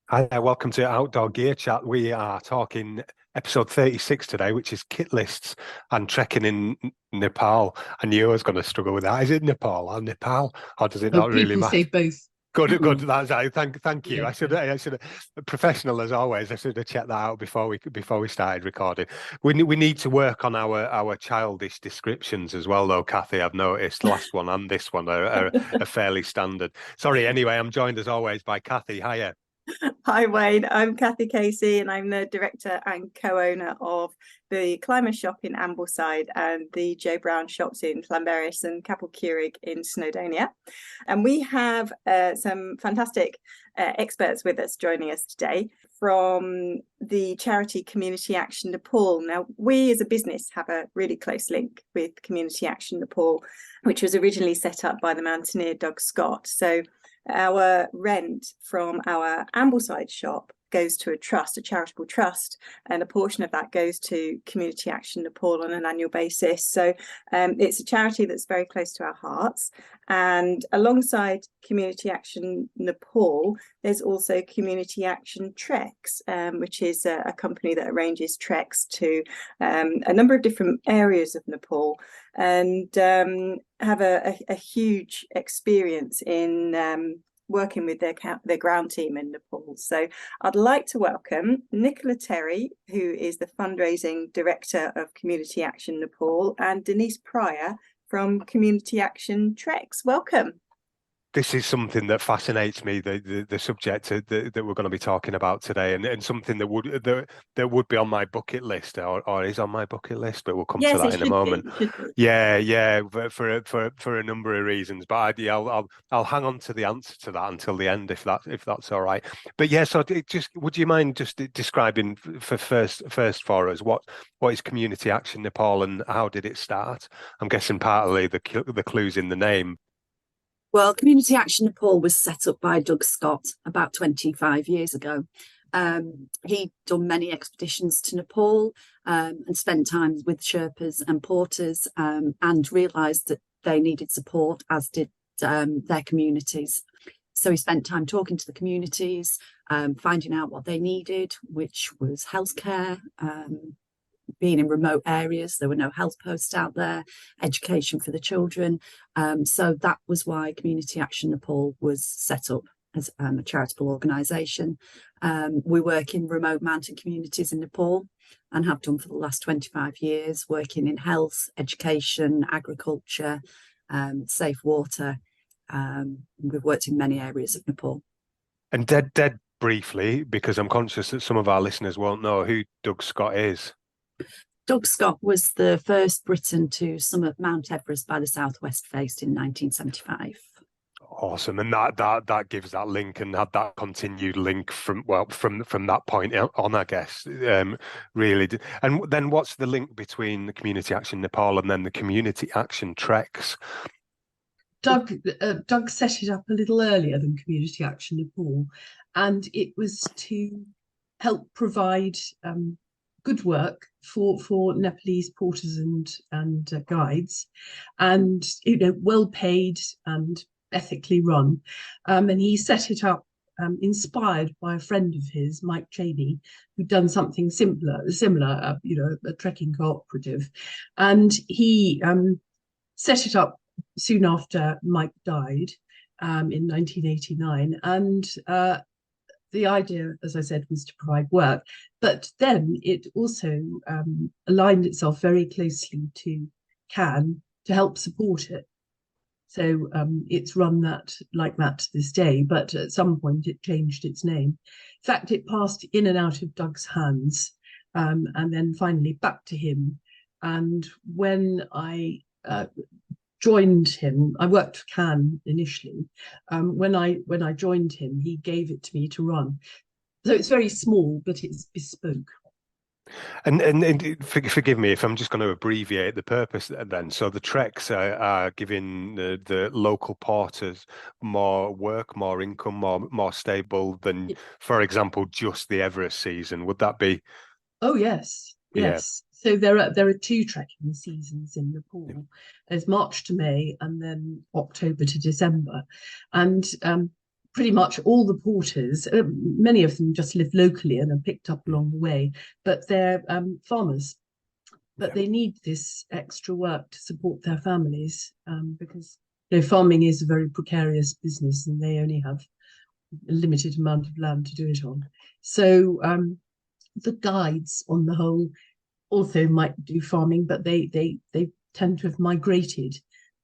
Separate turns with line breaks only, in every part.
Hi, welcome to Outdoor Gear Chat. We are talking episode 36 today, which is kit lists and trekking in Nepal. I knew I was going to struggle with that. Is it Nepal, or does it
Oh,
not really
people say
matter?
both.
Good, good. Thank you.
Yeah.
I should have, professional as always. I should have checked that out before we started recording. We need to work on our childish descriptions as well, though, Cathy. I've noticed the last one and this one are fairly standard. Sorry. Anyway, I'm joined as always by Cathy. Hiya.
Hi Wayne, I'm Cathy Casey and I'm the director and co-owner of the Climber Shop in Ambleside and the Joe Brown shops in Llanberis and Capel Curig in Snowdonia. And we have some fantastic experts with us joining us today from the charity Community Action Nepal. Now, we as a business have a really close link with Community Action Nepal, which was originally set up by the mountaineer Doug Scott. So our rent from our Ambleside shop goes to a trust, a charitable trust, and a portion of that goes to Community Action Nepal on an annual basis. So it's a charity that's very close to our hearts. And alongside Community Action Nepal, there's also Community Action Treks, which is a company that arranges treks to a number of different areas of Nepal and have a huge experience in working with their ground team in Nepal. So I'd like to welcome Nicola Terry, who is the fundraising director of Community Action Nepal, and Denise Prior from Community Action Treks. Welcome.
This is something that fascinates me, the subject that we're going to be talking about today, and something that would be on my bucket list, or is on my bucket list, but we'll come to
Yes,
that
it
in a
should
moment.
be. It should be.
Yeah, for a number of reasons, but I'll hang on to the answer to that until the end if that's all right. But yeah, so just would you mind just describing for first for us what is Community Action Nepal and how did it start? I'm guessing partly the clues in the name.
Well, Community Action Nepal was set up by Doug Scott about 25 years ago. He'd done many expeditions to Nepal and spent time with Sherpas and porters and realised that they needed support, as did their communities. So he spent time talking to the communities, finding out what they needed, which was healthcare, being in remote areas. There were no health posts out there, education for the children. So that was why Community Action Nepal was set up as a charitable organisation. We work in remote mountain communities in Nepal and have done for the last 25 years, working in health, education, agriculture, safe water. We've worked in many areas of Nepal.
And dead briefly, because I'm conscious that some of our listeners won't know who Doug Scott is.
Doug Scott was the first Briton to summit Mount Everest by the southwest face in 1975.
Awesome, and that gives that link and had that continued link from that point on, I guess. Really, and then what's the link between the Community Action Nepal and then the Community Action Treks?
Doug set it up a little earlier than Community Action Nepal, and it was to help provide good work for Nepalese porters and guides, and well paid and ethically run. And he set it up inspired by a friend of his, Mike Cheney, who'd done something similar, a trekking cooperative, and he set it up soon after Mike died in 1989, and the idea, as I said, was to provide work, but then it also aligned itself very closely to CAN to help support it. So it's run like that to this day, but at some point it changed its name. In fact, it passed in and out of Doug's hands, and then finally back to him. And when I joined him, I worked for CAN initially. When I joined him, he gave it to me to run. So it's very small, but it's bespoke.
And forgive me if I'm just going to abbreviate the purpose then. So the treks are giving the local porters more work, more income, more stable than, for example, just the Everest season. Would that be?
Oh yes.
Yeah.
So there are two trekking seasons in Nepal. There's March to May and then October to December. And pretty much all the porters, many of them just live locally and are picked up along the way, but they're farmers. But they need this extra work to support their families, because farming is a very precarious business and they only have a limited amount of land to do it on. So the guides on the whole also might do farming, but they tend to have migrated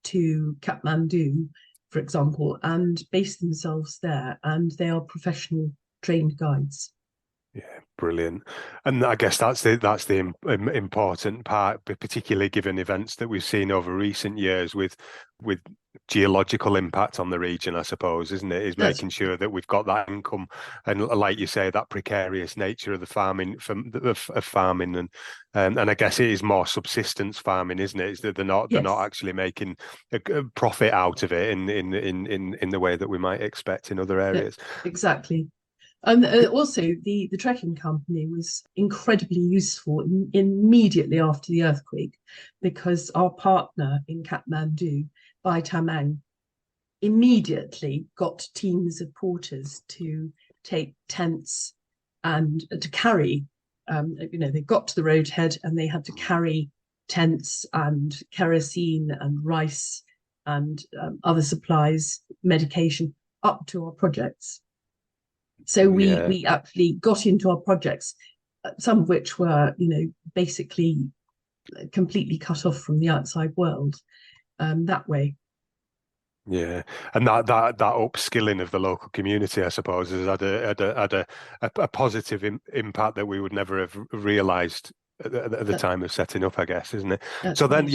to Kathmandu, for example, and base themselves there, and they are professional trained guides.
Yeah, brilliant. And I guess that's the important part, particularly given events that we've seen over recent years with geological impact on the region, I suppose, isn't it? Is making sure that we've got that income and, like you say, that precarious nature of the farming of farming, and I guess it is more subsistence farming, isn't it? Is that they're not actually making a profit out of it in the way that we might expect in other areas.
Exactly. And also, the trekking company was incredibly useful immediately after the earthquake, because our partner in Kathmandu, Bai Tamang, immediately got teams of porters to take tents and to carry. They got to the roadhead and they had to carry tents and kerosene and rice and other supplies, medication, up to our projects. So we actually got into our projects, some of which were, basically completely cut off from the outside world, that way.
Yeah, and that upskilling of the local community, I suppose, has had a positive impact that we would never have realised at the time of setting up, I guess, isn't it? So then,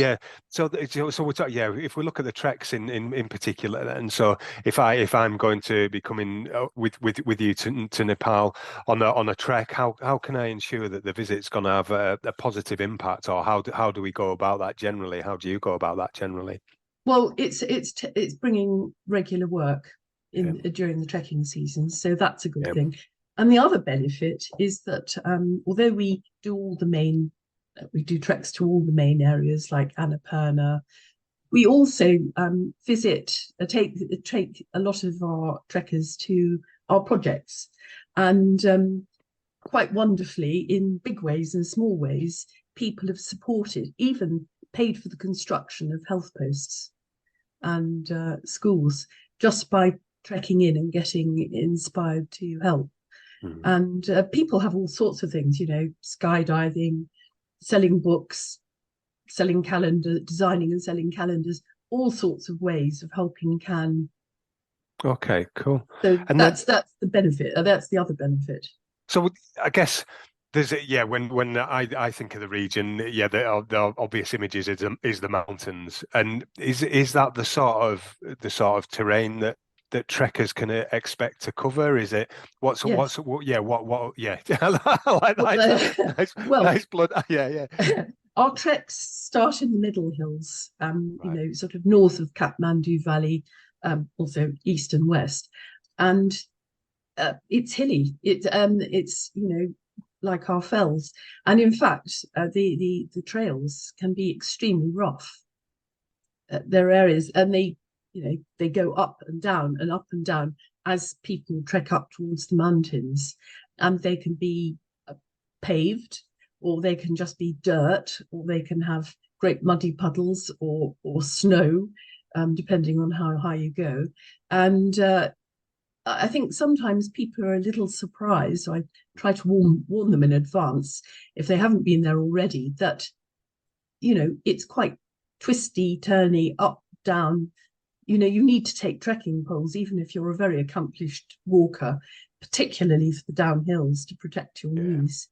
so we're talking, if we look at the treks in particular, and so if I'm going to be coming with you to Nepal on a trek, how can I ensure that the visit's going to have a positive impact, or how do we go about that generally? How do you go about that generally?
Well, it's bringing regular work during the trekking season, so that's a good thing. And the other benefit is that although we do treks to all the main areas like Annapurna, we also take a lot of our trekkers to our projects, and quite wonderfully, in big ways and small ways, people have supported, even paid for the construction of health posts and schools just by trekking in and getting inspired to help. And people have all sorts of things, skydiving, selling books, selling calendar, designing and selling calendars, all sorts of ways of helping can.
Okay, cool.
So and that's the benefit. That's the other benefit.
So I guess there's when I think of the region, the obvious images is the mountains, and is that the sort of terrain that trekkers can expect to cover? Is it what I like that. Nice blood.
Our treks start in the Middle Hills, sort of north of Kathmandu Valley, also east and west, and it's hilly. It's like our fells, and in fact, the trails can be extremely rough. There are areas, and they go up and down as people trek up towards the mountains, and they can be paved, or they can just be dirt, or they can have great muddy puddles or snow, depending on how high you go. And I think sometimes people are a little surprised, so I try to warn them in advance, if they haven't been there already, that it's quite twisty, turny, up, down. You need to take trekking poles, even if you're a very accomplished walker, particularly for the downhills, to protect your knees.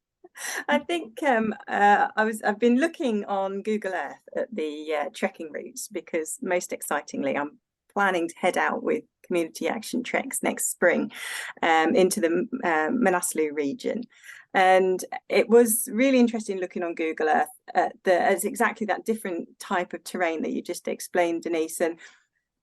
I think I've been looking on Google Earth at the trekking routes, because most excitingly, I'm planning to head out with Community Action Treks next spring into the Manaslu region. And it was really interesting looking on Google Earth as exactly that different type of terrain that you just explained, Denise. And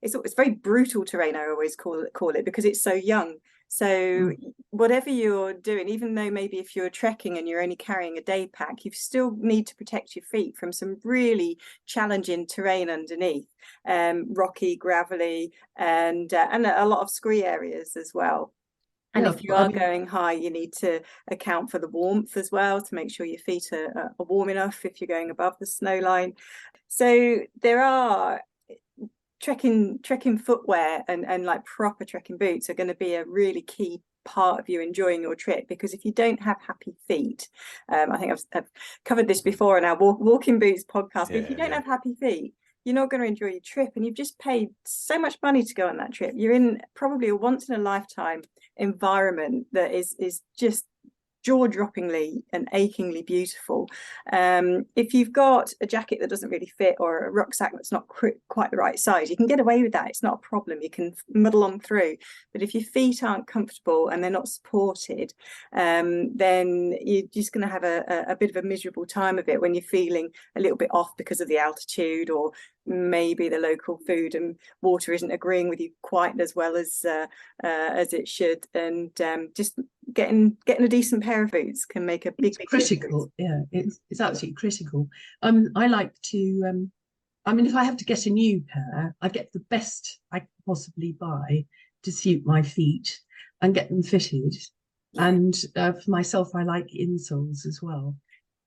it's very brutal terrain, I always call it, because it's so young. So whatever you're doing, even though maybe if you're trekking and you're only carrying a day pack, you still need to protect your feet from some really challenging terrain underneath, rocky, gravelly, and a lot of scree areas as well. And if you are going high, you need to account for the warmth as well, to make sure your feet are warm enough if you're going above the snow line. So there are trekking footwear and like proper trekking boots are going to be a really key part of you enjoying your trip, because if you don't have happy feet, I think I've covered this before in our walking boots podcast, but if you don't have happy feet, you're not going to enjoy your trip, and you've just paid so much money to go on that trip. You're in probably a once in a lifetime environment that is just jaw-droppingly and achingly beautiful. If you've got a jacket that doesn't really fit, or a rucksack that's not quite the right size, you can get away with that. It's not a problem. You can muddle on through. But if your feet aren't comfortable and they're not supported, then you're just going to have a bit of a miserable time of it when you're feeling a little bit off because of the altitude, or maybe the local food and water isn't agreeing with you quite as well as it should. And just getting a decent pair of boots can make a big
critical difference. Yeah, it's absolutely critical. I like to if I have to get a new pair, I get the best I can possibly buy to suit my feet and get them fitted. And for myself, I like insoles as well.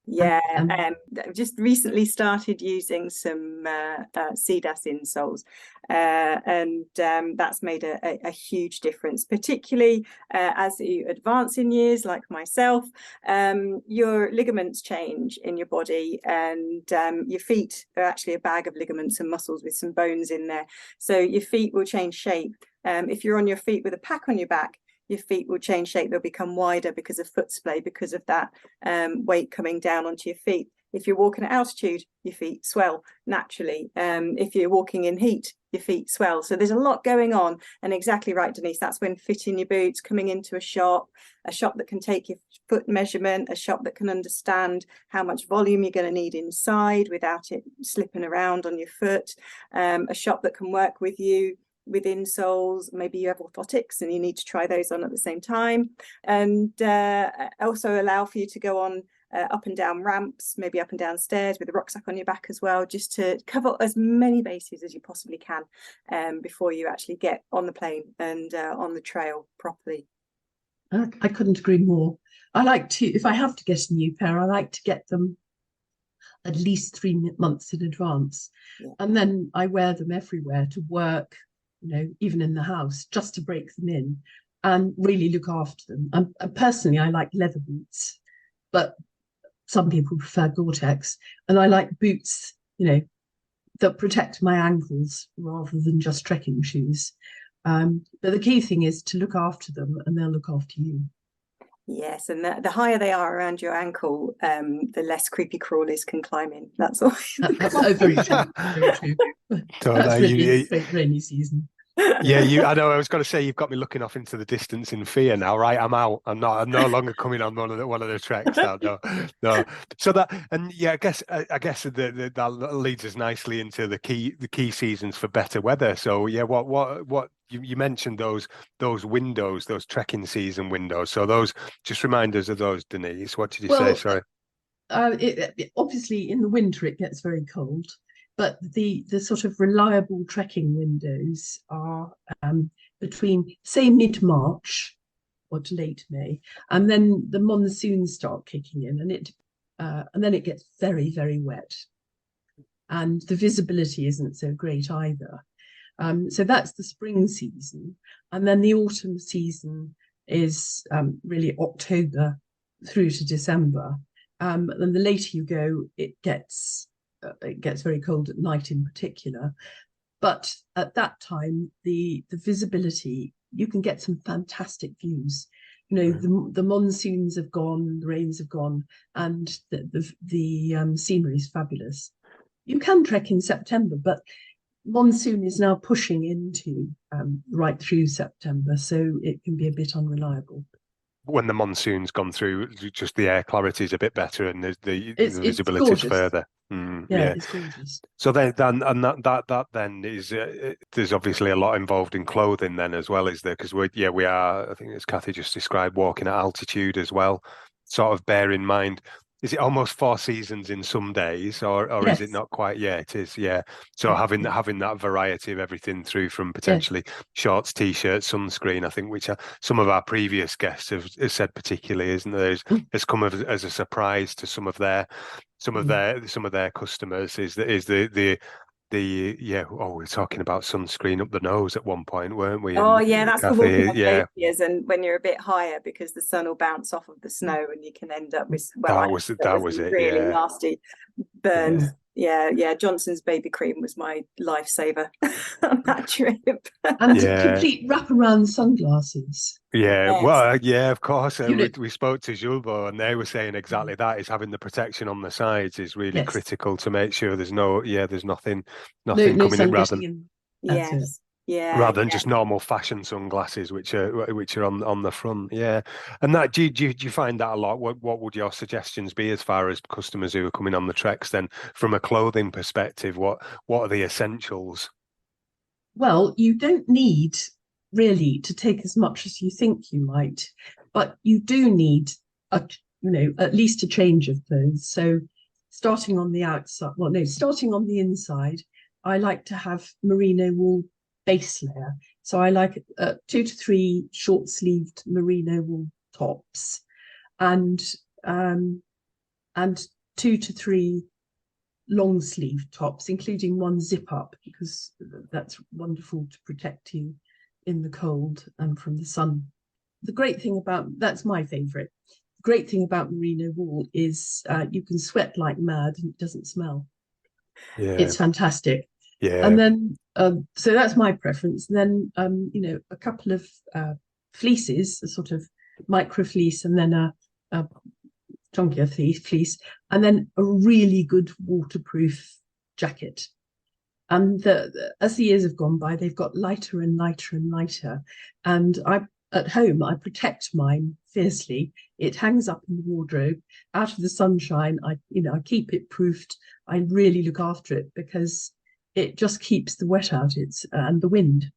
I've just recently started using some CDAS insoles, and that's made a huge difference, particularly as you advance in years, like myself. Your ligaments change in your body, and your feet are actually a bag of ligaments and muscles with some bones in there. So your feet will change shape. If you're on your feet with a pack on your back, your feet will change shape. They'll become wider because of foot splay, because of that weight coming down onto your feet. If you're walking at altitude, your feet swell naturally. If you're walking in heat, your feet swell. So there's a lot going on. And exactly right, Denise, that's when fitting your boots, coming into a shop that can take your foot measurement, a shop that can understand how much volume you're going to need inside without it slipping around on your foot, a shop that can work with you with insoles. Maybe you have orthotics and you need to try those on at the same time, and also allow for you to go on up and down ramps, maybe up and down stairs with a rucksack on your back as well, just to cover as many bases as you possibly can before you actually get on the plane and on the trail properly.
I couldn't agree more. I like to, if I have to get a new pair, I like to get them at least 3 months in advance, and then I wear them everywhere, to work, even in the house, just to break them in and really look after them. And personally, I like leather boots, but some people prefer Gore-Tex, and I like boots, that protect my ankles rather than just trekking shoes. But the key thing is to look after them, and they'll look after you.
Yes, and the higher they are around your ankle, the less creepy crawlies can climb in. That's all.
That's very true. Very true. That's really rainy season.
I know. I was going to say, you've got me looking off into the distance in fear now. Right, I'm out. I'm no longer coming on one of the treks now. No. So that, and I guess that leads us nicely into the key seasons for better weather. So what you mentioned those windows, those trekking season windows. So those, just remind us of those, Denise. What did you say? Sorry.
Obviously, in the winter it gets very cold. But the sort of reliable trekking windows are between, say, mid-March or to late May, and then the monsoons start kicking in, and then it gets very, very wet, and the visibility isn't so great either. So that's the spring season, and then the autumn season is really October through to December. And the later you go, it gets very cold at night in particular. But at that time, the visibility, you can get some fantastic views. The monsoons have gone, the rains have gone, and the scenery is fabulous. You can trek in September, but monsoon is now pushing into right through September, so it can be a bit unreliable.
When the monsoon's gone through, just the air clarity is a bit better, and the visibility is further.
Yeah, it's gorgeous.
So then and that then is there's obviously a lot involved in clothing then as well, is there? Because we are, I think as Cathy just described, walking at altitude as well. Sort of bear in mind, is it almost 4 seasons in some days, or is it
Yes.
not quite? Yeah, it is. Yeah. So having that variety of everything through from
Yes.
potentially shorts, t-shirts, sunscreen, I think, which some of our previous guests have said particularly, isn't there, has come as a surprise to some of their customers is we're talking about sunscreen up the nose at one point, weren't we?
Oh
And
yeah, that's for walking
Cathy,
on glaciers and when you're a bit higher because the sun will bounce off of the snow and you can end up with, well, I
that was it.
really
Yeah,
nasty burns. Yeah. Johnson's baby cream was my lifesaver on that trip.
And
yeah.
complete wraparound sunglasses.
Yeah,
Yes.
well, yeah, of course.
You know,
We spoke to Julbo, and they were saying exactly that. Is having the protection on the sides is really
yes.
critical to make sure there's nothing
No
coming in
sun getting in. That's it.
Yes. Yeah.
rather than just normal fashion sunglasses, which are on the front. Yeah, and that do you find that a lot? What would your suggestions be as far as customers who are coming on the treks? Then, from a clothing perspective, what are the essentials?
Well, you don't need really to take as much as you think you might, but you do need at least a change of clothes. So starting on the outside, well, no, starting on the inside, I like to have merino wool base layer. So I like 2 to 3 short-sleeved merino wool tops, and 2 to 3 long sleeve tops, including one zip up, because that's wonderful to protect you in the cold and from the sun. The great thing about that's my favorite. The great thing about merino wool is you can sweat like mad and it doesn't smell.
Yeah,
it's fantastic.
yeah.
And then so that's my preference. And then a couple of fleeces, a sort of micro fleece, and then a chunkier fleece, and then a really good waterproof jacket. And as the years have gone by, they've got lighter and lighter and lighter. And at home, I protect mine fiercely. It hangs up in the wardrobe out of the sunshine. I keep it proofed. I really look after it because it just keeps the wet out and the wind.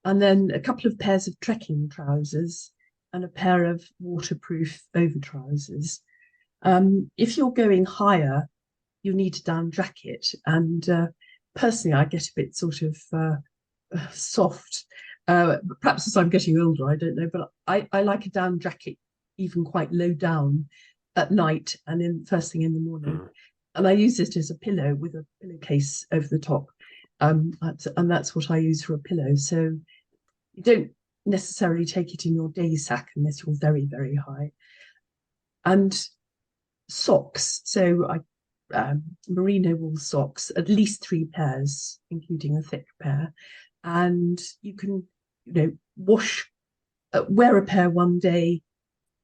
And then a couple of pairs of trekking trousers and a pair of waterproof over trousers. If you're going higher, you need a down jacket. And personally, I get a bit sort of soft. Perhaps as I'm getting older, I don't know, but I like a down jacket, even quite low down at night and then first thing in the morning. And I use it as a pillow with a pillowcase over the top. And that's what I use for a pillow. So you don't necessarily take it in your day sack unless you're very, very high. And socks. So merino wool socks, at least 3 pairs, including a thick pair. And you can, wash, wear a pair one day,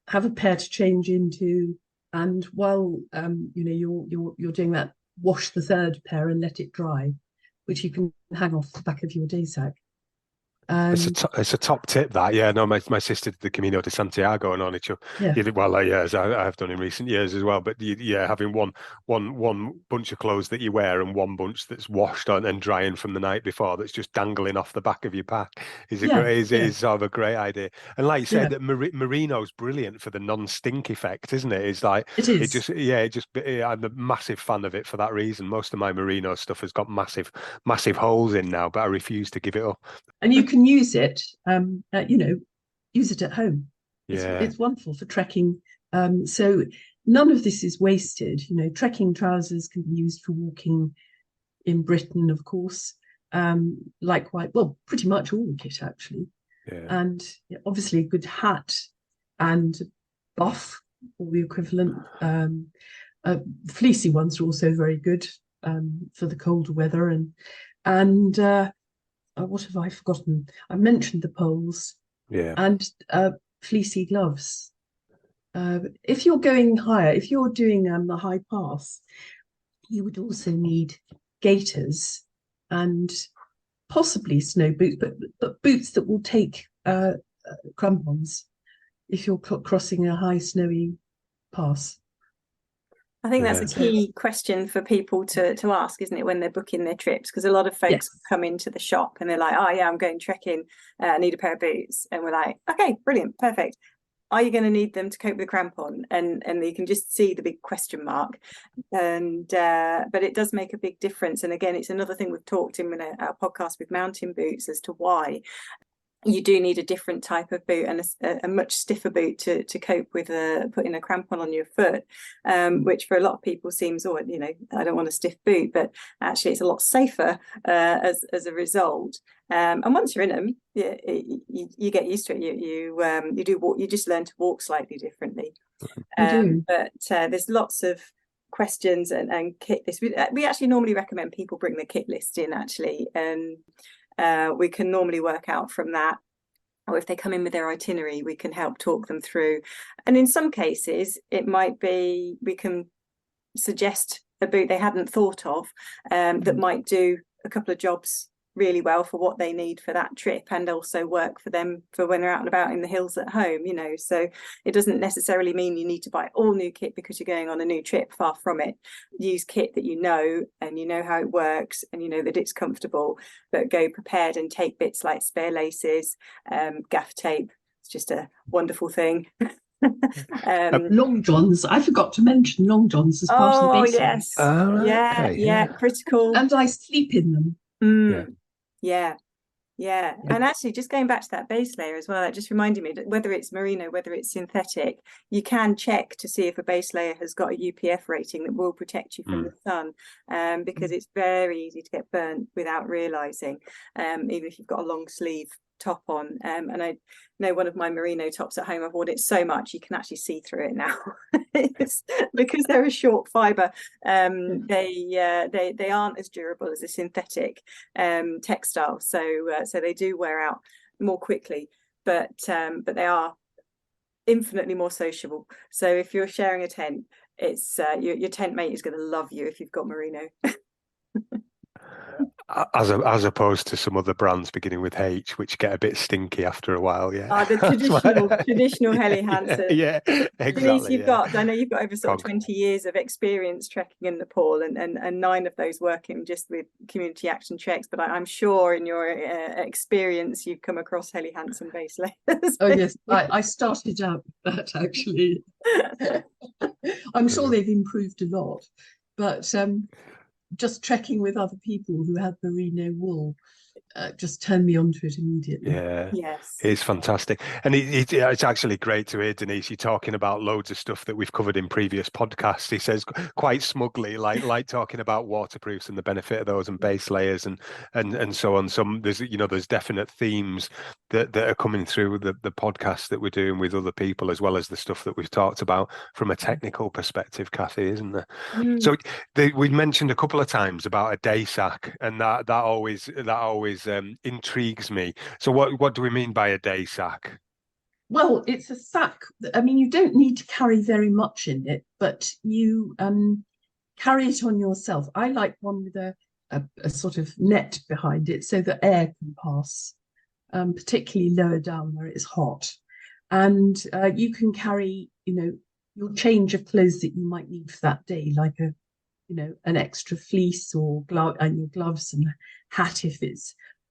have a pair to change into, and while you're doing that, wash the 3rd pair and let it dry, which you can hang off the back of your day sack.
It's a top tip that. Yeah, no, my sister did the Camino de Santiago and on it.
Yeah.
As I have done in recent years as well. But having one bunch of clothes that you wear and one bunch that's washed on and drying from the night before, that's just dangling off the back of your pack is sort of a great idea. And like you said, that merino's brilliant for the non-stink effect, isn't it? It's like
it is.
I'm a massive fan of it for that reason. Most of my merino stuff has got massive holes in now, but I refuse to give it up.
And you can use it, use it at home.
Yeah.
It's wonderful for trekking. So none of this is wasted. Trekking trousers can be used for walking in Britain, of course. Likewise, well, pretty much all the kit actually.
Yeah.
And obviously a good hat and buff or the equivalent. Fleecy ones are also very good for the colder weather. And what have I forgotten? I mentioned the poles.
Yeah.
And fleecy gloves. If you're going higher, if you're doing the high pass, you would also need gaiters and possibly snow boots, but boots that will take crampons if you're crossing a high snowy pass.
I think that's
Yeah.
a key question for people to ask, isn't it, when they're booking their trips? Because a lot of folks
Yes.
come into the shop and they're like, oh yeah, I'm going trekking, I need a pair of boots. And we're like, okay, brilliant, perfect. Are you going to need them to cope with crampon? And you can just see the big question mark. And but it does make a big difference. And again, it's another thing we've talked in our podcast with mountain boots as to why you do need a different type of boot and a much stiffer boot to cope with putting a crampon on your foot, which for a lot of people seems, oh, you know, I don't want a stiff boot, but actually it's a lot safer as a result. And once you're in them, you get used to it. You just learn to walk slightly differently. But there's lots of questions and kit list. We actually normally recommend people bring the kit list in actually, and we can normally work out from that, or if they come in with their itinerary, we can help talk them through. And in some cases, it might be we can suggest a boot they hadn't thought of that might do a couple of jobs really well for what they need for that trip, and also work for them for when they're out and about in the hills at home, you know. So it doesn't necessarily mean you need to buy all new kit because you're going on a new trip. Far from it. Use kit that you know, and you know how it works, and you know that it's comfortable, but go prepared and take bits like spare laces, gaff tape. It's just a wonderful thing.
Long johns. I forgot to mention long johns as part of the base.
Yes.
Okay,
yeah, critical.
And I sleep in them.
Yeah. And actually, just going back to that base layer as well, that just reminded me that whether it's merino, whether it's synthetic, you can check to see if a base layer has got a UPF rating that will protect you from the sun, because it's very easy to get burnt without realizing, even if you've got a long sleeve top on. And I know one of my merino tops at home, I've worn it so much you can actually see through it now. It's because they're a short fiber. They aren't as durable as a synthetic textile, so they do wear out more quickly, but they are infinitely more sociable. So if you're sharing a tent, it's your tent mate is going to love you if you've got merino.
As opposed to some other brands beginning with H, which get a bit stinky after a while.
The traditional Helly Hansen.
Yeah, exactly.
Denise, I know you've got over sort of 20 years of experience trekking in Nepal, and 9 of those working just with community action treks. But I'm sure in your experience you've come across Helly Hansen base layers.
Oh yes, I started out with that actually. I'm sure they've improved a lot, but just trekking with other people who had merino wool just turned me onto it immediately.
Yeah,
yes,
it's fantastic, and it's actually great to hear, Denise, you talking about loads of stuff that we've covered in previous podcasts. He says quite smugly, like talking about waterproofs and the benefit of those, and base layers, and so on. There's definite themes that are coming through the podcast that we're doing with other people, as well as the stuff that we've talked about from a technical perspective, Cathy, isn't there? So we mentioned a couple of times about a day sack, and that always intrigues me. So what do we mean by a day sack?
Well, it's a sack. I mean, you don't need to carry very much in it, but you carry it on yourself. I like one with a sort of net behind it so that air can pass, particularly lower down where it's hot. And you can carry, your change of clothes that you might need for that day, like an extra fleece or and your gloves and hat if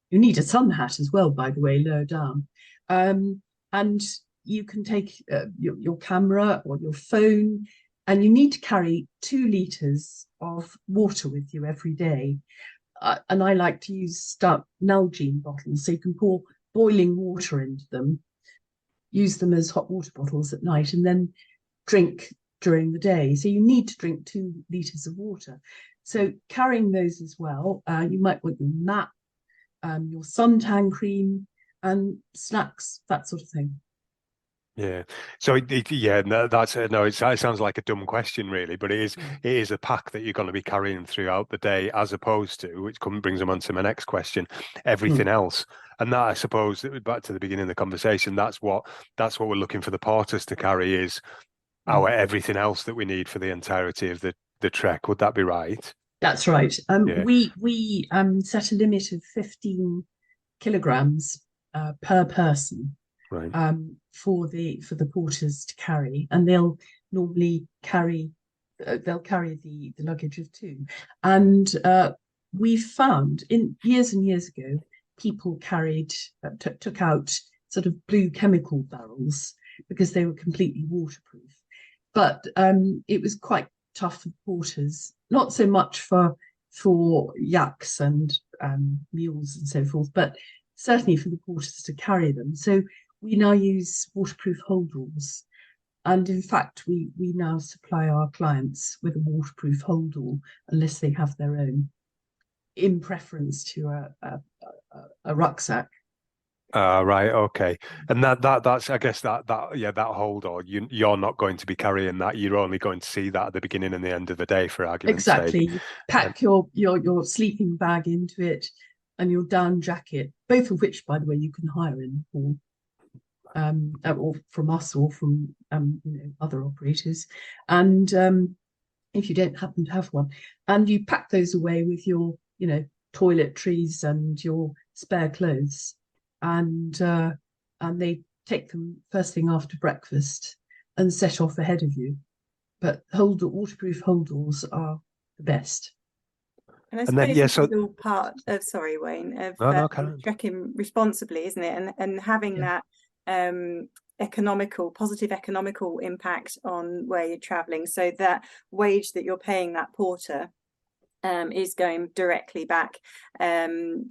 you need a sun hat as well, by the way, lower down. And you can take your camera or your phone, and you need to carry 2 litres of water with you every day. And I like to use stout Nalgene bottles, so you can pour boiling water into them, use them as hot water bottles at night, and then drink during the day. So you need to drink 2 litres of water. So carrying those as well, you might want your map, your suntan cream, and snacks, that sort of thing.
Yeah. So it sounds like a dumb question, really, but it is a pack that you're going to be carrying throughout the day, as opposed to, which brings them on to my next question, everything else. And that, I suppose, back to the beginning of the conversation, that's what we're looking for the porters to carry, is our everything else that we need for the entirety of the trek. Would that be right?
That's right. We set a limit of 15 kilograms per person,
right,
for the porters to carry, and they'll normally carry they'll carry the luggage of two. And we found in years and years ago, people took out sort of blue chemical barrels because they were completely waterproof. But it was quite tough for porters, not so much for yaks and mules and so forth, but certainly for the porters to carry them. So we now use waterproof holdalls. And in fact, we now supply our clients with a waterproof holdall unless they have their own, in preference to a rucksack.
Right, okay. And that's I guess that hold, or you're not going to be carrying that. You're only going to see that at the beginning and the end of the day, for argument's sake.
Exactly. Pack your sleeping bag into it and your down jacket, both of which, by the way, you can hire in Nepal, or from us or from other operators. And if you don't happen to have one, and you pack those away with your toiletries and your spare clothes, and they take them first thing after breakfast and set off ahead of you. But waterproof holdalls are the best.
And I suppose this is all part of, sorry, Wayne, of trekking responsibly, isn't it? And having that positive economical impact on where you're traveling, so that wage that you're paying that porter is going directly back to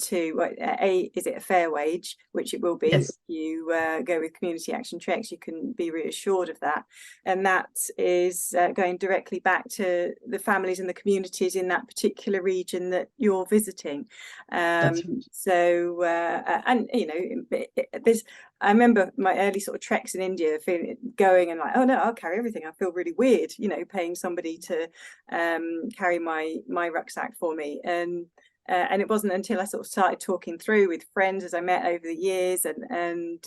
is it a fair wage, which it will be.
Yes.
If you go with Community Action Treks, you can be reassured of that, and that is going directly back to the families and the communities in that particular region that you're visiting.
That's right.
So and there's, I remember my early sort of treks in India, going and like, oh no, I'll carry everything. I feel really weird, paying somebody to carry my rucksack for me. And it wasn't until I sort of started talking through with friends as I met over the years and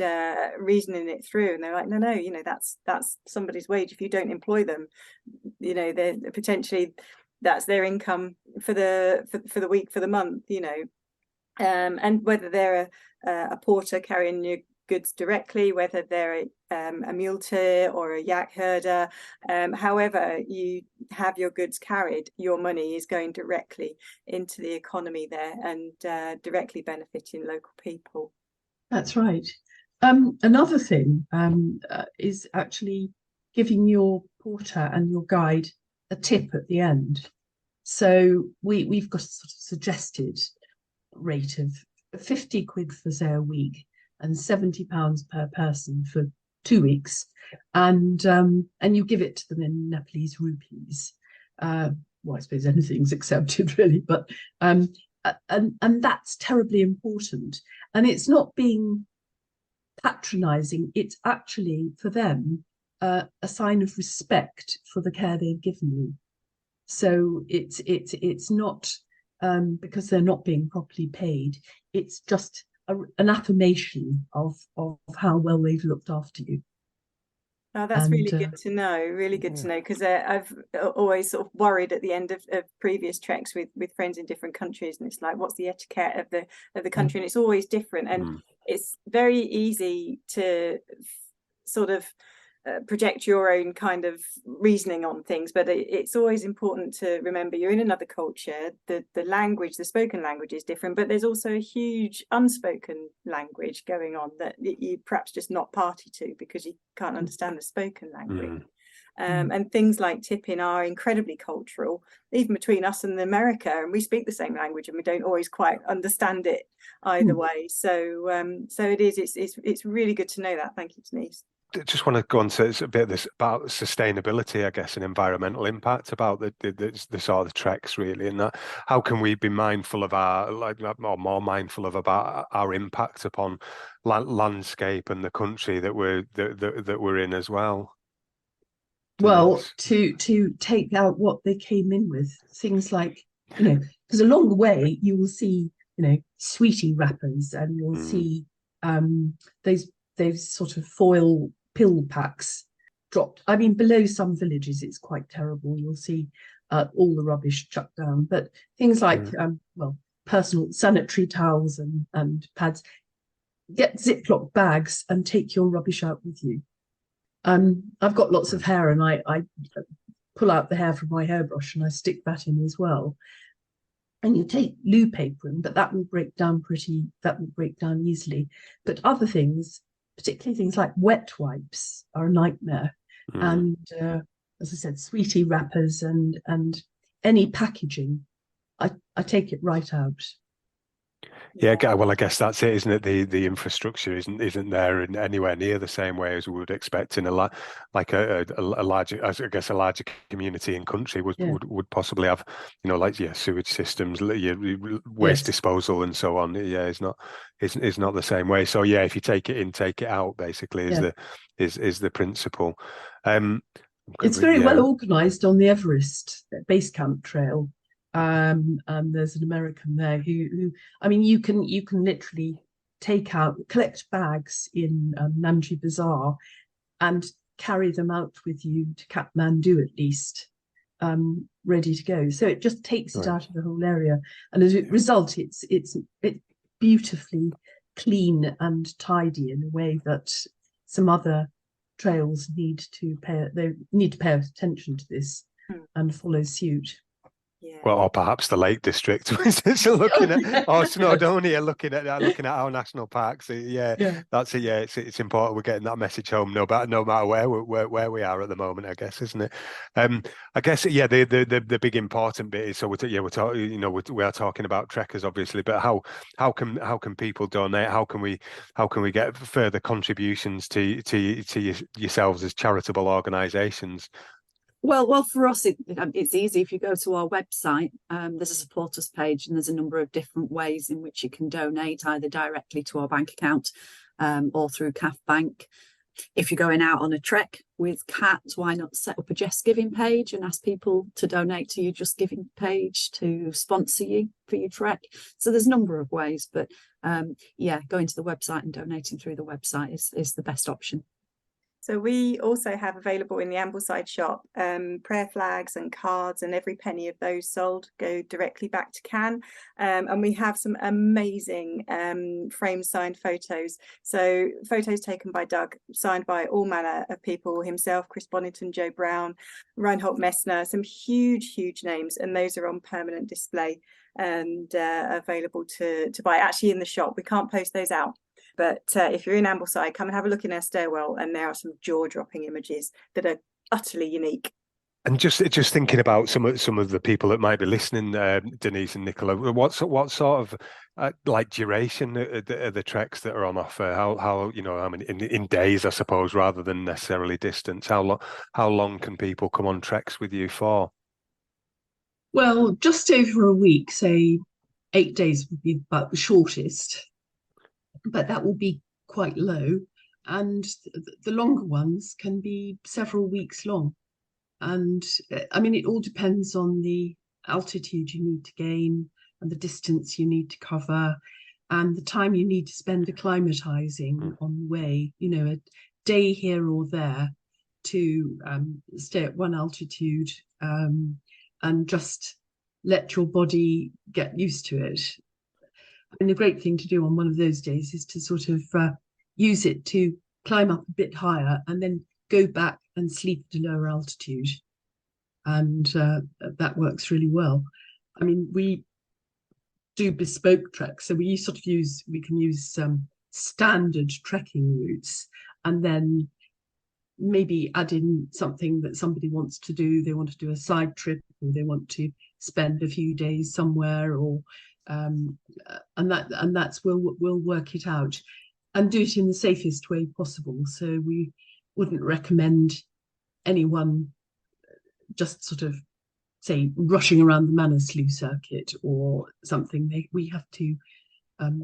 reasoning it through, and they're like, no, that's somebody's wage. If you don't employ them, they're potentially, that's their income for the week, for the month, and whether they're a porter carrying your goods directly, whether they're a muleteer or a yak herder, however you have your goods carried, your money is going directly into the economy there and directly benefiting local people.
That's right. Another thing is actually giving your porter and your guide a tip at the end. So we've got a sort of suggested rate of 50 quid for, say, a week, and £70 per person for 2 weeks, and you give it to them in Nepalese rupees. Well, I suppose anything's accepted, really, but and that's terribly important. And it's not being patronising; it's actually for them a sign of respect for the care they've given you. So it's not because they're not being properly paid. It's just an affirmation of how well they've looked after you.
Oh, that's really good to know. Really good to know, because I've always sort of worried at the end of previous treks with friends in different countries, and it's like, what's the etiquette of the country? And it's always different, and it's very easy to sort of project your own kind of reasoning on things, but it's always important to remember you're in another culture. The language, the spoken language is different, but there's also a huge unspoken language going on that you perhaps just not party to because you can't understand the spoken language. And things like tipping are incredibly cultural, even between us and America, and we speak the same language and we don't always quite understand it either way. So it's really good to know that. Thank you, Denise.
Just want to go on to a bit of this about sustainability, I guess, and environmental impact about the sort of treks, really, and that how can we be mindful of more mindful of about our impact upon landscape and the country that we're in as well.
Well, to take out what they came in with, things like, because along the way you will see, sweetie wrappers, and you'll see those sort of foil pill packs dropped. I mean, below some villages it's quite terrible. You'll see all the rubbish chucked down, but things like personal sanitary towels and pads. Get Ziploc bags and take your rubbish out with you. I've got lots of hair, and I pull out the hair from my hairbrush and I stick that in as well. And you take loo paper in, but that will break down easily. But other things, particularly things like wet wipes, are a nightmare. And as I said, sweetie wrappers and any packaging, I take it right out.
Yeah, well, I guess that's it, isn't it? The infrastructure isn't there in anywhere near the same way as we would expect in a larger, I guess, a larger community and country would possibly have, like sewage systems, waste disposal, and so on. Yeah, it's not the same way. So yeah, if you take it in, take it out, basically, is the principle.
It's very well organised on the Everest base camp trail. And there's an American there who I mean, you can literally collect bags in Namche Bazaar and carry them out with you to Kathmandu at least, ready to go. So it just takes it out of the whole area, and as a result, it's beautifully clean and tidy in a way that some other trails need to pay attention to this and follow suit.
Yeah.
Well, or perhaps the Lake District, looking at, or Snowdonia, looking at our national parks. That's it. Yeah, it's important we're getting that message home, no matter where we are at the moment, I guess, isn't it? I guess the big important bit is, so we are talking about trekkers, obviously, but how can people donate? How can we get further contributions to yourselves as charitable organisations?
Well, for us, it's easy. If you go to our website, there's a support us page, and there's a number of different ways in which you can donate, either directly to our bank account or through CAF Bank. If you're going out on a trek with Cat, why not set up a Just Giving page and ask people to donate to your Just Giving page to sponsor you for your trek? So there's a number of ways, but going to the website and donating through the website is the best option.
So we also have available in the Ambleside shop prayer flags and cards, and every penny of those sold go directly back to CAN. And we have some amazing frame signed photos. So photos taken by Doug, signed by all manner of people, himself, Chris Bonington, Joe Brown, Reinhold Messner, some huge names, and those are on permanent display and available to buy actually in the shop. We can't post those out. But if you're in Ambleside, come and have a look in our stairwell, and there are some jaw-dropping images that are utterly unique.
And just thinking about some of the people that might be listening, Denise and Nicola, what sort of duration are the treks that are on offer? How many in days, I suppose, rather than necessarily distance? How long can people come on treks with you for?
Well, just over a week, say 8 days would be about the shortest. But that will be quite low, and the longer ones can be several weeks long. And I mean, it all depends on the altitude you need to gain and the distance you need to cover and the time you need to spend acclimatizing on the way, a day here or there to stay at one altitude and just let your body get used to it. And the great thing to do on one of those days is to sort of use it to climb up a bit higher and then go back and sleep at a lower altitude. And that works really well. I mean, we do bespoke treks. So we can use standard trekking routes and then maybe add in something that somebody wants to do. They want to do a side trip, or they want to spend a few days somewhere, or and we'll work it out and do it in the safest way possible. So we wouldn't recommend anyone just sort of say rushing around the Manaslu circuit or something. We have to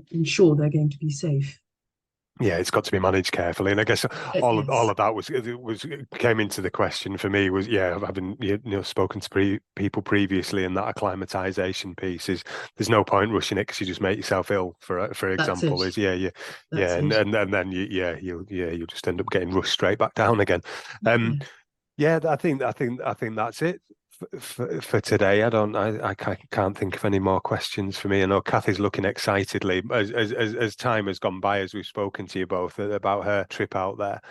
ensure they're going to be safe.
Yeah, it's got to be managed carefully, and I guess all of that was came into the question for me was having spoken to people previously, and that acclimatization piece is there's no point rushing it because you just make yourself ill. For example, and then you'll just end up getting rushed straight back down again. I think that's it for today. I can't think of any more questions for me. I know Cathy's looking excitedly as time has gone by, as we've spoken to you both about her trip out there.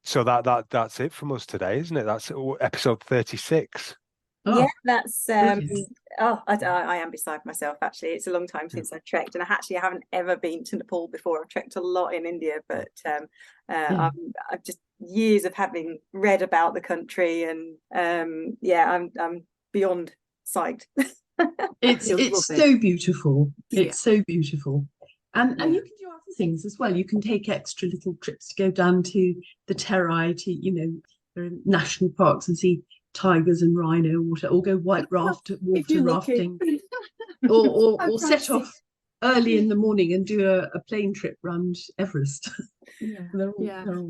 So that's it from us today, isn't it? That's episode 36.
Yeah,
Oh,
that's
brilliant.
I am beside myself, actually. It's a long time since I've trekked, and I haven't ever been to Nepal before. I've trekked a lot in India, but I've just years of having read about the country, and I'm beyond psyched.
It's so beautiful. It's so beautiful. And
Yeah.
you can do other things as well. You can take extra little trips to go down to the Terai, to, there are national parks, and see tigers and rhino, or go white water rafting, or set off early in the morning and do a plane trip round Everest.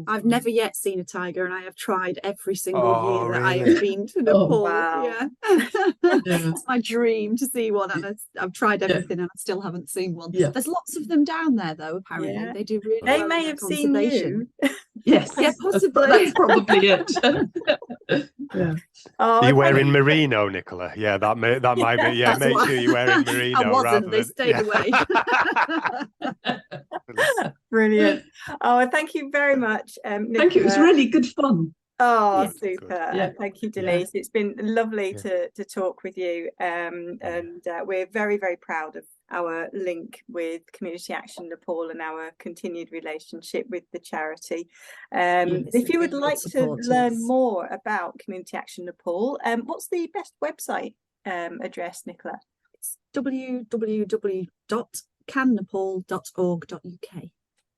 I've never yet seen a tiger, and I have tried every single year that I
really?
have been to Nepal.
Wow.
It's my dream to see one, and I've tried everything and I still haven't seen one. There's lots of them down there, though. Apparently they do really
They
well
may
in
have
conservation.
seen you.
Yes,
Yeah, possibly.
That's probably it.
Yeah. Are you wearing merino, Nicola? Yeah, that might be. Yeah, make sure you're wearing merino.
I wasn't. They stayed away.
Brilliant. Oh, thank you very much, Nicola.
Thank you. It was really good fun.
Oh,
Yeah.
super.
Yeah.
Thank you, Denise. It's been lovely to talk with you. And we're very, very proud of our link with Community Action Nepal and our continued relationship with the charity. If you would like to learn more about Community Action Nepal, what's the best website address, Nicola?
It's www.cannepal.org.uk.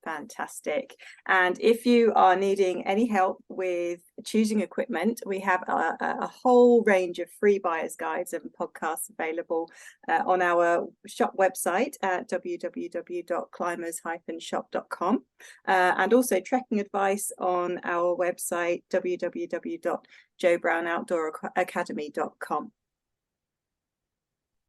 Fantastic. And if you are needing any help with choosing equipment, we have a whole range of free buyer's guides and podcasts available on our shop website at www.climbers-shop.com, and also trekking advice on our website www.joebrownoutdooracademy.com.